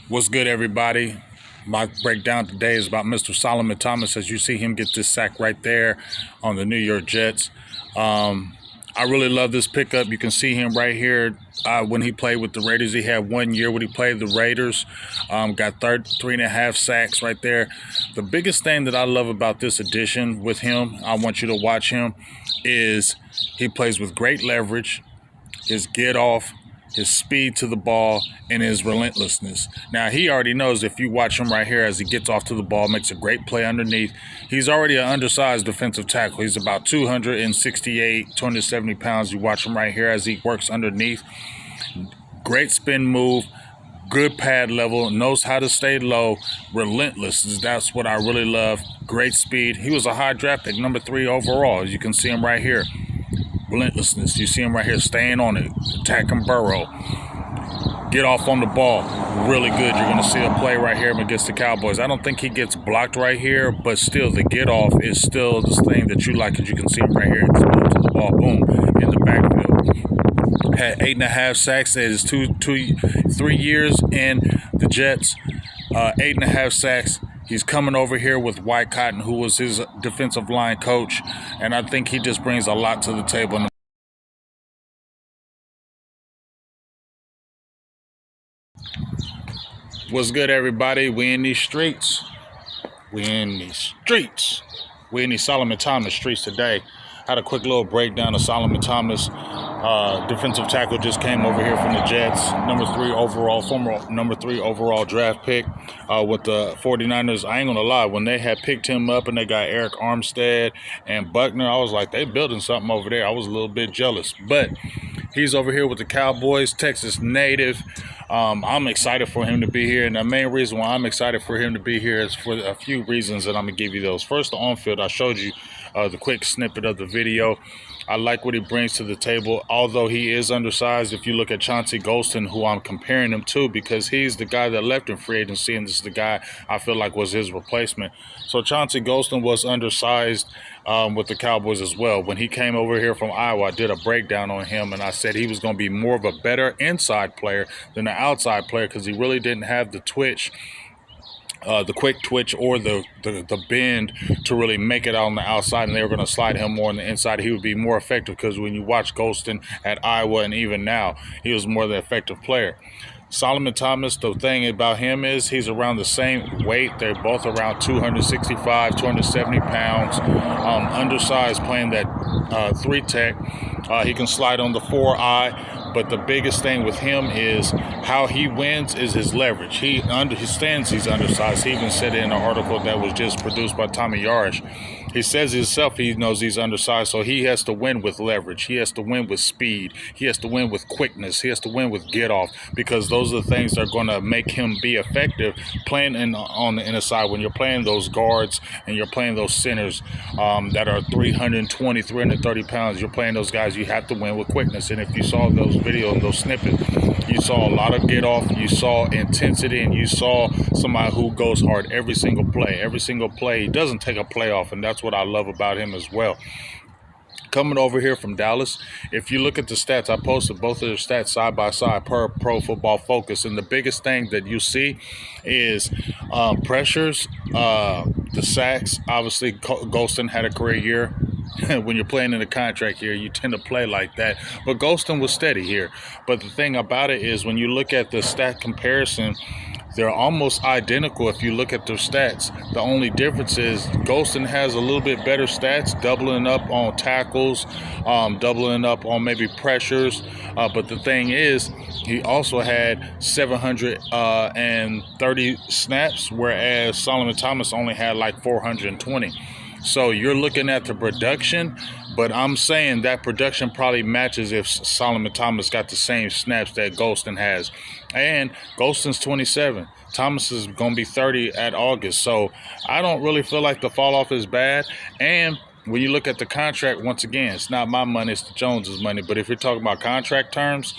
What's good, everybody? My breakdown today is about Mr. Solomon Thomas. As you see him get this sack right there on the New York Jets. I really love this pickup. You can see him right here when he played with the Raiders. He had 1 year when he played the Raiders. Got 3.5 sacks right there. The biggest thing that I love about this addition with him, I want you to watch him, is he plays with great leverage, his get off, his speed to the ball, and his relentlessness. Now, he already knows if you watch him right here as he gets off to the ball, makes a great play underneath. He's already an undersized defensive tackle. He's about 268, 270 pounds. You watch him right here as he works underneath. Great spin move, good pad level, knows how to stay low, relentless. That's what I really love. Great speed. He was a high draft pick, number 3 overall. As you can see him right here. Relentlessness. You see him right here staying on it, attacking Burrow. Get off on the ball. Really good. You're going to see a play right here against the Cowboys. I don't think he gets blocked right here, but still the get off is still this thing that you like. As you can see him right here, exposed to the ball. Boom. In the backfield. Had 8.5 sacks. That is 3 years in the Jets. 8.5 sacks. He's coming over here with White Cotton, who was his defensive line coach, and I think he just brings a lot to the table. What's good, everybody? We in these streets. We in these streets. We in these Solomon Thomas streets today. Had a quick little breakdown of Solomon Thomas. Defensive tackle just came over here from the Jets. Former number 3 overall draft pick with the 49ers. I ain't going to lie. When they had picked him up and they got Eric Armstead and Buckner, I was like, they building something over there. I was a little bit jealous. But he's over here with the Cowboys, Texas native. I'm excited for him to be here, and the main reason why I'm excited for him to be here is for a few reasons, and I'm going to give you those. First, the on-field, I showed you the quick snippet of the video. I like what he brings to the table, although he is undersized. If you look at Chauncey Golston, who I'm comparing him to, because he's the guy that left in free agency, and this is the guy I feel like was his replacement. So Chauncey Golston was undersized with the Cowboys as well. When he came over here from Iowa, I did a breakdown on him, and I said he was going to be more of a better inside player than the outside player because he really didn't have the twitch. The quick twitch or the bend to really make it out on the outside, and they were going to slide him more on the inside. He would be more effective because when you watch Golston at Iowa and even now, he was more the effective player. Solomon Thomas, the thing about him is he's around the same weight. They're both around 265, 270 pounds, undersized, playing that 3 tech. He can slide on the 4-eye. But the biggest thing with him is how he wins is his leverage. He understands he's undersized. He even said it in an article that was just produced by Tommy Yarish. He says himself he knows he's undersized, so he has to win with leverage. He has to win with speed. He has to win with quickness. He has to win with get off, because those are the things that are going to make him be effective playing on the inner side. When you're playing those guards and you're playing those centers that are 320, 330 pounds, you're playing those guys, you have to win with quickness. And if you saw those videos and those snippets, you saw a lot of get off, you saw intensity, and you saw somebody who goes hard every single play. Every single play, he doesn't take a play off, and that's what I love about him as well. Coming over here from Dallas, if you look at the stats, I posted both of their stats side by side per Pro Football Focus, and the biggest thing that you see is pressures, the sacks. Obviously, Golston had a career year. When you're playing in a contract here, you tend to play like that. But Golston was steady here. But the thing about it is when you look at the stat comparison, they're almost identical if you look at their stats. The only difference is Golston has a little bit better stats, doubling up on tackles, doubling up on maybe pressures. But the thing is, he also had 730 snaps, whereas Solomon Thomas only had like 420. So you're looking at the production, but I'm saying that production probably matches if Solomon Thomas got the same snaps that Golston has. And Golston's 27. Thomas is going to be 30 at August. So I don't really feel like the fall off is bad. And when you look at the contract, once again, it's not my money, it's the Joneses' money. But if you're talking about contract terms,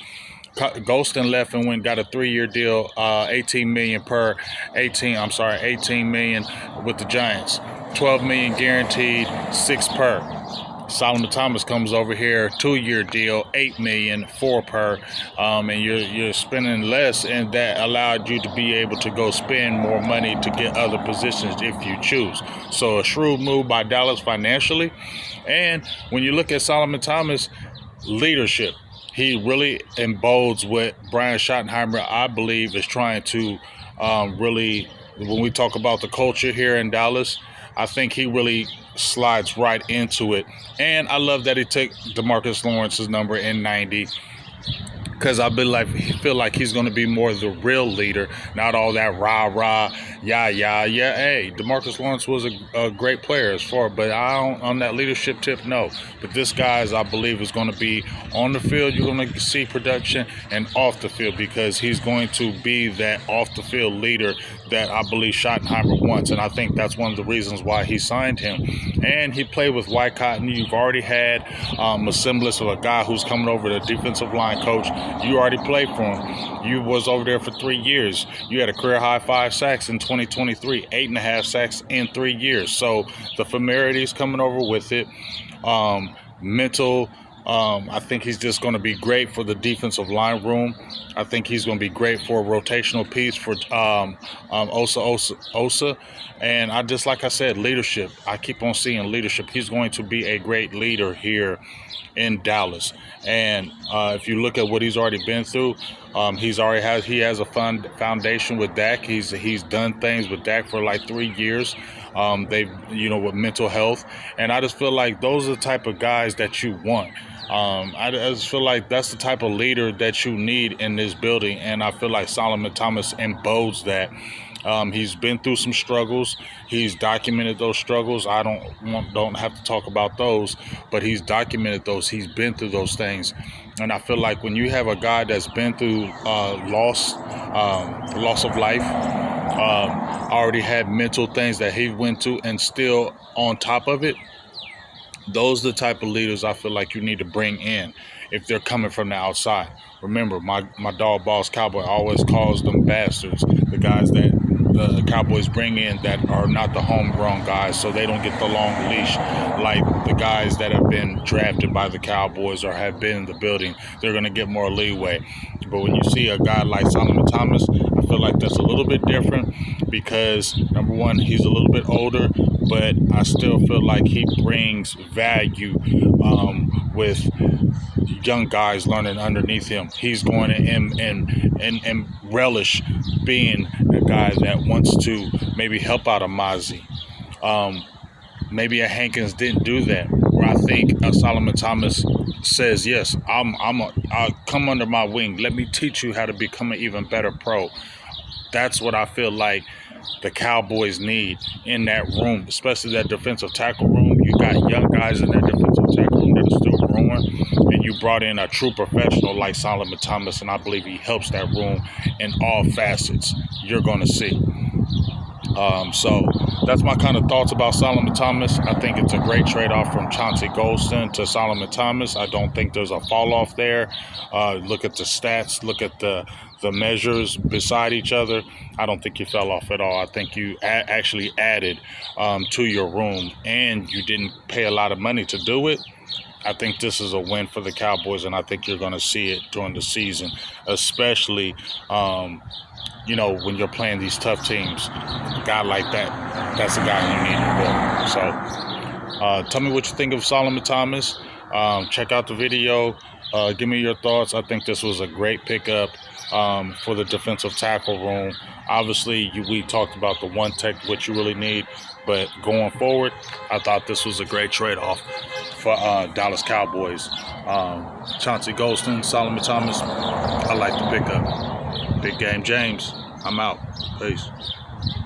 Golston left and got a 3-year deal, 18 million with the Giants. 12 million guaranteed, 6 per. Solomon Thomas comes over here, 2-year deal, $8 million, 4 per, and you're spending less, and that allowed you to be able to go spend more money to get other positions if you choose. So a shrewd move by Dallas financially. And when you look at Solomon Thomas, leadership, he really embodies what Brian Schottenheimer, I believe, is trying to really, when we talk about the culture here in Dallas, I think he really slides right into it. And I love that he took DeMarcus Lawrence's number in 90, because I feel like he's going to be more the real leader, not all that rah. Yeah. Hey, DeMarcus Lawrence was a great player as far, but on that leadership tip, no. But this guy, I believe, is going to be on the field. You're going to see production, and off the field, because he's going to be that off the field leader that I believe Schottenheimer wants, and I think that's one of the reasons why he signed him. And he played with White Cotton. You've already had a semblance of a guy who's coming over, the defensive line coach. You already played for him. You was over there for 3 years. You had a career high 5 sacks in 2023, 8.5 sacks in 3 years. So the familiarity is coming over with it. Mental. I think he's just going to be great for the defensive line room. I think he's going to be great for a rotational piece for Osa. And like I said, leadership. I keep on seeing leadership. He's going to be a great leader here in Dallas. And if you look at what he's already been through, he has a foundation with Dak. He's done things with Dak for like 3 years. With mental health. And I just feel like those are the type of guys that you want. I just feel like that's the type of leader that you need in this building, and I feel like Solomon Thomas embodies that. He's been through some struggles. He's documented those struggles. I don't have to talk about those, but he's documented those. He's been through those things, and I feel like when you have a guy that's been through loss of life, already had mental things that he went through, and still on top of it. Those are the type of leaders I feel like you need to bring in if they're coming from the outside. Remember, my dog Boss Cowboy always calls them bastards, the guys that the Cowboys bring in that are not the homegrown guys, so they don't get the long leash like the guys that have been drafted by the Cowboys or have been in the building. They're going to get more leeway. But when you see a guy like Solomon Thomas, I feel like that's a little bit different because, number one, he's a little bit older, but I still feel like he brings value with young guys learning underneath him. He's going to and relish being a guy that wants to maybe help out a Mozzie. Maybe a Hankins didn't do that, where I think Solomon Thomas says, yes, I'll come under my wing. Let me teach you how to become an even better pro. That's what I feel like the Cowboys need in that room, especially that defensive tackle room. You got young guys in that defensive tackle room that are still growing, and you brought in a true professional like Solomon Thomas, and I believe he helps that room in all facets you're going to see. So that's my kind of thoughts about Solomon Thomas. I think it's a great trade-off from Chauncey Golston to Solomon Thomas. I don't think there's a fall-off there. Look at the stats. Look at the measures beside each other. I don't think you fell off at all. I think you actually added to your room, and you didn't pay a lot of money to do it. I think this is a win for the Cowboys, and I think you're going to see it during the season, especially when you're playing these tough teams. A guy like that's a guy you need to build. So tell me what you think of Solomon Thomas. Check out the video. Give me your thoughts. I think this was a great pickup for the defensive tackle room. Obviously, we talked about the one tech, what you really need. But going forward, I thought this was a great trade-off for Dallas Cowboys. Chauncey Golston, Solomon Thomas, I like the pickup. Big Game James, I'm out. Peace.